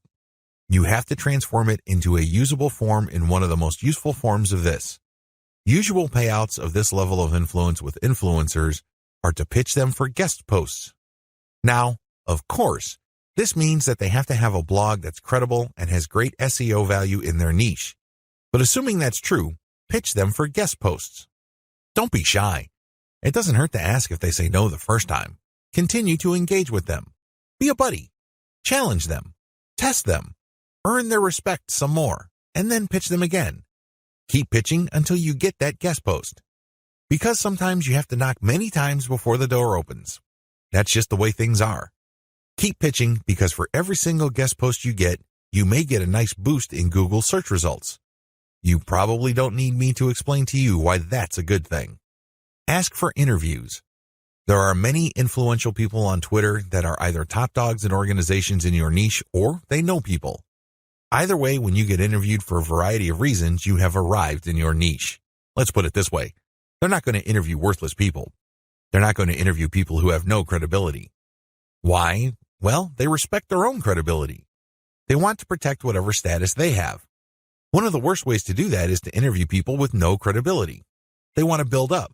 S1: You have to transform it into a usable form in one of the most useful forms of this. Usual payouts of this level of influence with influencers are to pitch them for guest posts. Now, of course, this means that they have to have a blog that's credible and has great SEO value in their niche. But assuming that's true, pitch them for guest posts. Don't be shy. It doesn't hurt to ask if they say no the first time. Continue to engage with them. Be a buddy. Challenge them. Test them. Earn their respect some more, and then pitch them again. Keep pitching until you get that guest post. Because sometimes you have to knock many times before the door opens. That's just the way things are. Keep pitching because for every single guest post you get, you may get a nice boost in Google search results. You probably don't need me to explain to you why that's a good thing. Ask for interviews. There are many influential people on Twitter that are either top dogs in organizations in your niche or they know people. Either way, when you get interviewed for a variety of reasons, you have arrived in your niche. Let's put it this way. They're not going to interview worthless people. They're not going to interview people who have no credibility. Why? Well, they respect their own credibility. They want to protect whatever status they have. One of the worst ways to do that is to interview people with no credibility. They want to build up.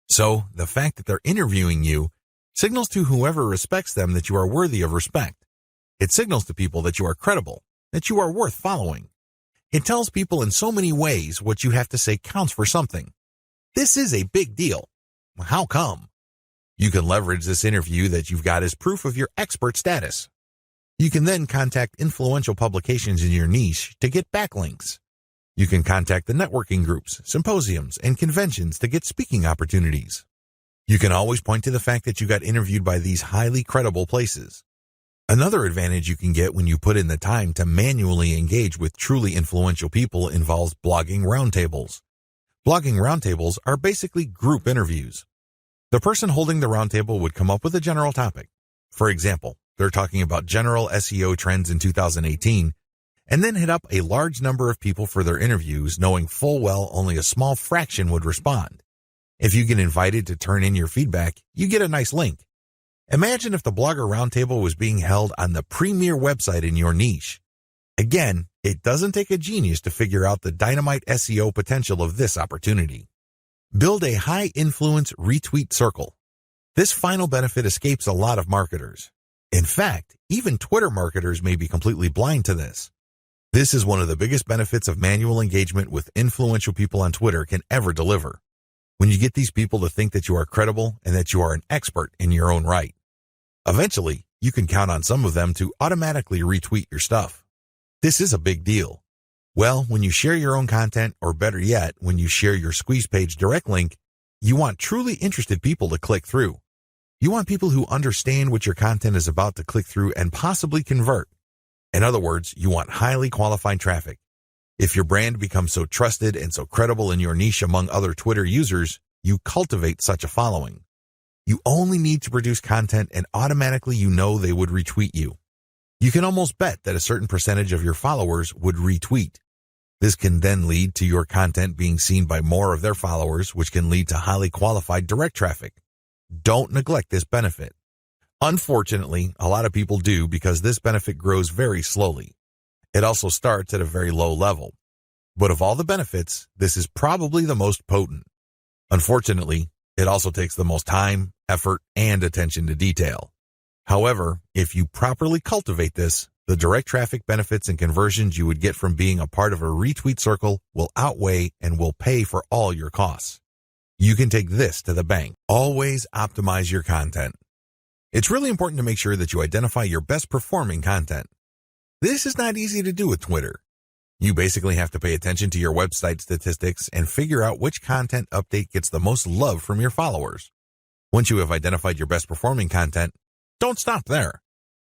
S1: So, the fact that they're interviewing you signals to whoever respects them that you are worthy of respect. It signals to people that you are credible, that you are worth following. It tells people in so many ways what you have to say counts for something. This is a big deal. How come? You can leverage this interview that you've got as proof of your expert status. You can then contact influential publications in your niche to get backlinks. You can contact the networking groups, symposiums, and conventions to get speaking opportunities. You can always point to the fact that you got interviewed by these highly credible places. Another advantage you can get when you put in the time to manually engage with truly influential people involves blogging roundtables. Blogging roundtables are basically group interviews. The person holding the roundtable would come up with a general topic. For example, they're talking about general SEO trends in 2018, and then hit up a large number of people for their interviews, knowing full well only a small fraction would respond. If you get invited to turn in your feedback, you get a nice link. Imagine if the Blogger Roundtable was being held on the premier website in your niche. Again, it doesn't take a genius to figure out the dynamite SEO potential of this opportunity. Build a high-influence retweet circle. This final benefit escapes a lot of marketers. In fact, even Twitter marketers may be completely blind to this. This is one of the biggest benefits of manual engagement with influential people on Twitter can ever deliver. When you get these people to think that you are credible and that you are an expert in your own right. Eventually, you can count on some of them to automatically retweet your stuff. This is a big deal. Well, when you share your own content, or better yet, when you share your squeeze page direct link, you want truly interested people to click through. You want people who understand what your content is about to click through and possibly convert. In other words, you want highly qualified traffic. If your brand becomes so trusted and so credible in your niche among other Twitter users, you cultivate such a following. You only need to produce content and automatically you know they would retweet you. You can almost bet that a certain percentage of your followers would retweet. This can then lead to your content being seen by more of their followers, which can lead to highly qualified direct traffic. Don't neglect this benefit. Unfortunately, a lot of people do because this benefit grows very slowly. It also starts at a very low level. But of all the benefits, this is probably the most potent. Unfortunately, it also takes the most time, effort, and attention to detail. However, if you properly cultivate this, the direct traffic benefits and conversions you would get from being a part of a retweet circle will outweigh and will pay for all your costs. You can take this to the bank. Always optimize your content. It's really important to make sure that you identify your best performing content. This is not easy to do with Twitter. You basically have to pay attention to your website statistics and figure out which content update gets the most love from your followers. Once you have identified your best performing content, don't stop there.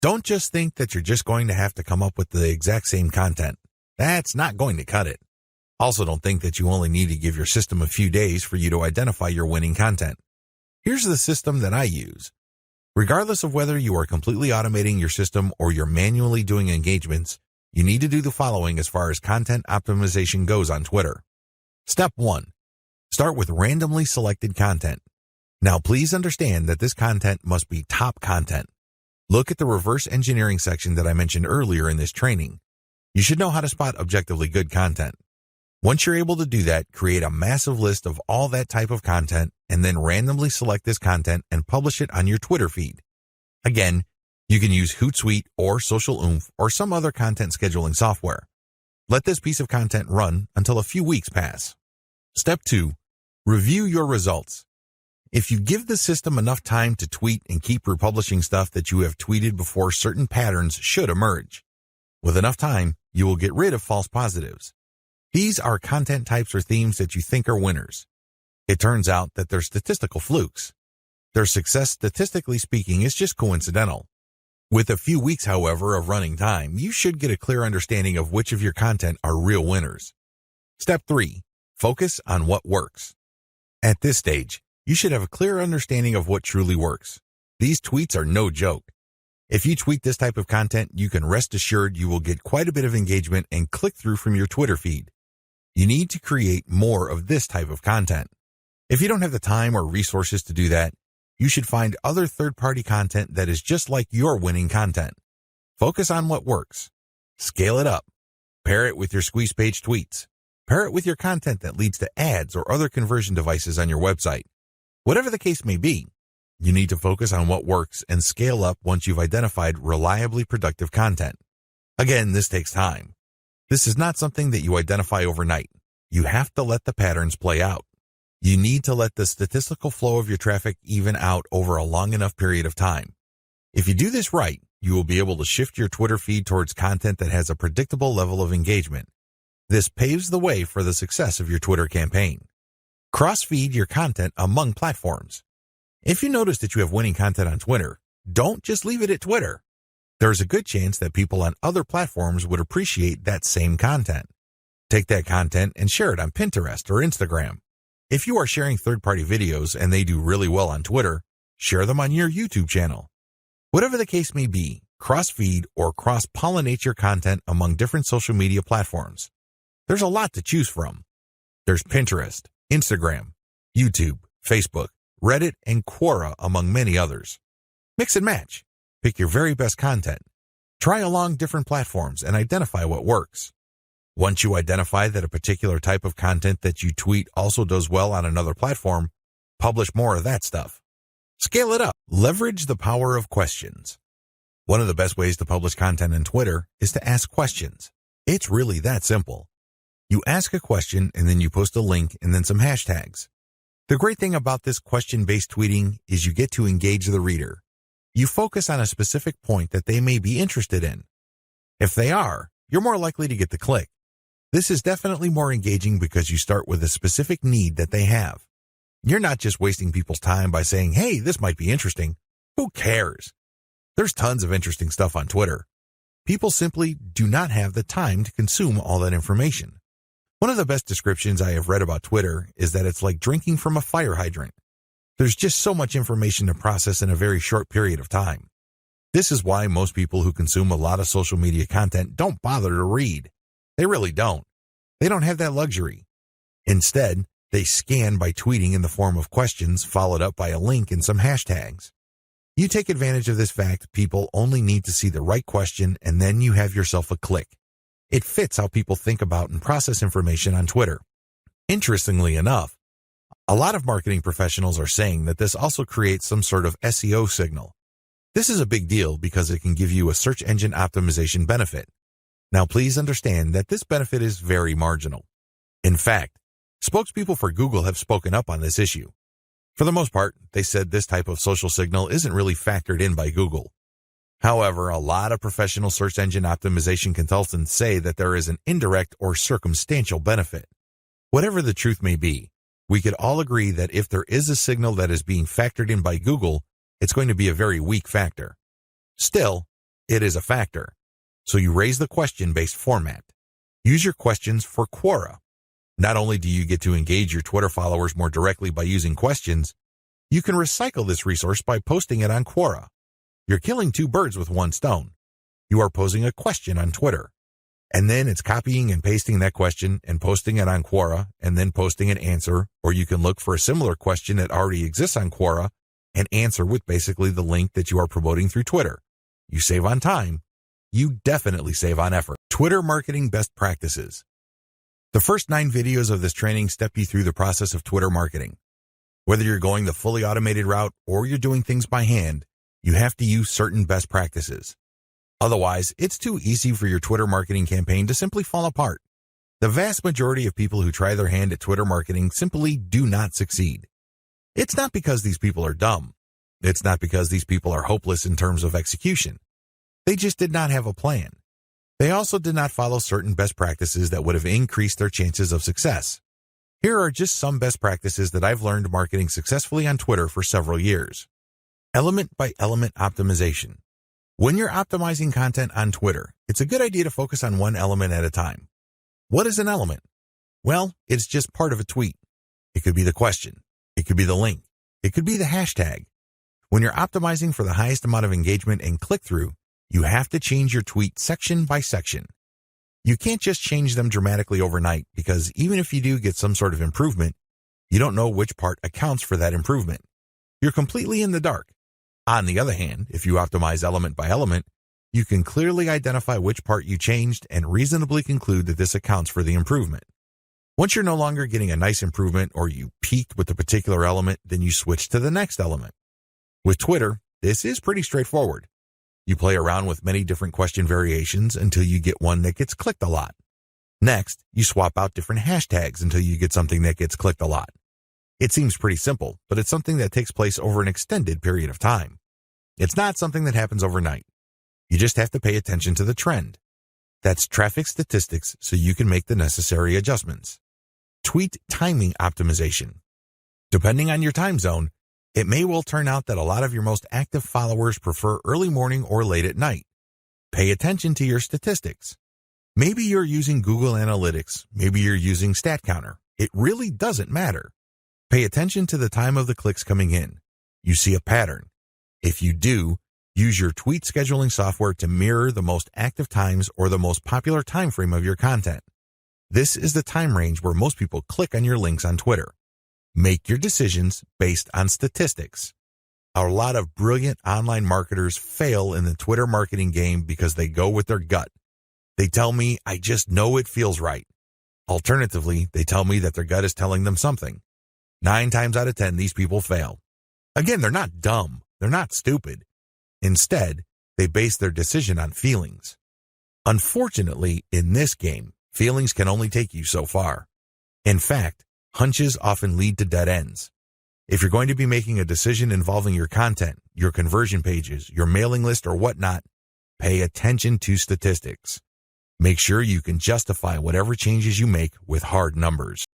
S1: Don't just think that you're just going to have to come up with the exact same content. That's not going to cut it. Also, don't think that you only need to give your system a few days for you to identify your winning content. Here's the system that I use. Regardless of whether you are completely automating your system or you're manually doing engagements, you need to do the following as far as content optimization goes on Twitter. Step 1. Start with randomly selected content. Now, please understand that this content must be top content. Look at the reverse engineering section that I mentioned earlier in this training. You should know how to spot objectively good content. Once you're able to do that, create a massive list of all that type of content and then randomly select this content and publish it on your Twitter feed. Again, you can use Hootsuite or Social Oomph or some other content scheduling software. Let this piece of content run until a few weeks pass. Step 2. Review your results. If you give the system enough time to tweet and keep republishing stuff that you have tweeted before, certain patterns should emerge. With enough time, you will get rid of false positives. These are content types or themes that you think are winners. It turns out that they're statistical flukes. Their success, statistically speaking, is just coincidental. With a few weeks, however, of running time, you should get a clear understanding of which of your content are real winners. Step 3. Focus on what works. At this stage, you should have a clear understanding of what truly works. These tweets are no joke. If you tweet this type of content, you can rest assured you will get quite a bit of engagement and click-through from your Twitter feed. You need to create more of this type of content. If you don't have the time or resources to do that, you should find other third-party content that is just like your winning content. Focus on what works. Scale it up. Pair it with your squeeze page tweets. Pair it with your content that leads to ads or other conversion devices on your website. Whatever the case may be, you need to focus on what works and scale up once you've identified reliably productive content. Again, this takes time. This is not something that you identify overnight. You have to let the patterns play out. You need to let the statistical flow of your traffic even out over a long enough period of time. If you do this right, you will be able to shift your Twitter feed towards content that has a predictable level of engagement. This paves the way for the success of your Twitter campaign. Cross-feed your content among platforms. If you notice that you have winning content on Twitter, don't just leave it at Twitter. There's a good chance that people on other platforms would appreciate that same content. Take that content and share it on Pinterest or Instagram. If you are sharing third-party videos and they do really well on Twitter, share them on your YouTube channel. Whatever the case may be, cross-feed or cross-pollinate your content among different social media platforms. There's a lot to choose from. There's Pinterest, Instagram, YouTube, Facebook, Reddit, and Quora, among many others. Mix and match. Pick your very best content. Try along different platforms and identify what works. Once you identify that a particular type of content that you tweet also does well on another platform, publish more of that stuff. Scale it up. Leverage the power of questions. One of the best ways to publish content on Twitter is to ask questions. It's really that simple. You ask a question and then you post a link and then some hashtags. The great thing about this question-based tweeting is you get to engage the reader. You focus on a specific point that they may be interested in. If they are, you're more likely to get the click. This is definitely more engaging because you start with a specific need that they have. You're not just wasting people's time by saying, hey, this might be interesting. Who cares? There's tons of interesting stuff on Twitter. People simply do not have the time to consume all that information. One of the best descriptions I have read about Twitter is that it's like drinking from a fire hydrant. There's just so much information to process in a very short period of time. This is why most people who consume a lot of social media content don't bother to read. They really don't. They don't have that luxury. Instead, they scan by tweeting in the form of questions followed up by a link and some hashtags. You take advantage of this fact people only need to see the right question and then you have yourself a click. It fits how people think about and process information on Twitter. Interestingly enough, a lot of marketing professionals are saying that this also creates some sort of SEO signal. This is a big deal because it can give you a search engine optimization benefit. Now, please understand that this benefit is very marginal. In fact, spokespeople for Google have spoken up on this issue. For the most part, they said this type of social signal isn't really factored in by Google. However, a lot of professional search engine optimization consultants say that there is an indirect or circumstantial benefit. Whatever the truth may be, we could all agree that if there is a signal that is being factored in by Google, it's going to be a very weak factor. Still, it is a factor. So you raise the question-based format. Use your questions for Quora. Not only do you get to engage your Twitter followers more directly by using questions, you can recycle this resource by posting it on Quora. You're killing two birds with one stone. You are posing a question on Twitter, and then it's copying and pasting that question and posting it on Quora and then posting an answer, or you can look for a similar question that already exists on Quora and answer with basically the link that you are promoting through Twitter. You save on time. You definitely save on effort. Twitter marketing best practices. The first 9 videos of this training step you through the process of Twitter marketing. Whether you're going the fully automated route or you're doing things by hand, you have to use certain best practices. Otherwise, it's too easy for your Twitter marketing campaign to simply fall apart. The vast majority of people who try their hand at Twitter marketing simply do not succeed. It's not because these people are dumb. It's not because these people are hopeless in terms of execution. They just did not have a plan. They also did not follow certain best practices that would have increased their chances of success. Here are just some best practices that I've learned marketing successfully on Twitter for several years. Element by element optimization. When you're optimizing content on Twitter, it's a good idea to focus on one element at a time. What is an element? Well, it's just part of a tweet. It could be the question. It could be the link. It could be the hashtag. When you're optimizing for the highest amount of engagement and click-through, you have to change your tweet section by section. You can't just change them dramatically overnight because even if you do get some sort of improvement, you don't know which part accounts for that improvement. You're completely in the dark. On the other hand, if you optimize element by element, you can clearly identify which part you changed and reasonably conclude that this accounts for the improvement. Once you're no longer getting a nice improvement or you peaked with a particular element, then you switch to the next element. With Twitter, this is pretty straightforward. You play around with many different question variations until you get one that gets clicked a lot. Next, you swap out different hashtags until you get something that gets clicked a lot. It seems pretty simple, but it's something that takes place over an extended period of time. It's not something that happens overnight. You just have to pay attention to the trend. That's traffic statistics so you can make the necessary adjustments. Tweet timing optimization. Depending on your time zone, it may well turn out that a lot of your most active followers prefer early morning or late at night. Pay attention to your statistics. Maybe you're using Google Analytics. Maybe you're using StatCounter. It really doesn't matter. Pay attention to the time of the clicks coming in. You see a pattern. If you do, use your tweet scheduling software to mirror the most active times or the most popular time frame of your content. This is the time range where most people click on your links on Twitter. Make your decisions based on statistics. A lot of brilliant online marketers fail in the Twitter marketing game because they go with their gut. They tell me, I just know it feels right. Alternatively, they tell me that their gut is telling them something. 9 times out of 10, these people fail. Again, they're not dumb. They're not stupid. Instead, they base their decision on feelings. Unfortunately, in this game, feelings can only take you so far. In fact, hunches often lead to dead ends. If you're going to be making a decision involving your content, your conversion pages, your mailing list, or whatnot, pay attention to statistics. Make sure you can justify whatever changes you make with hard numbers.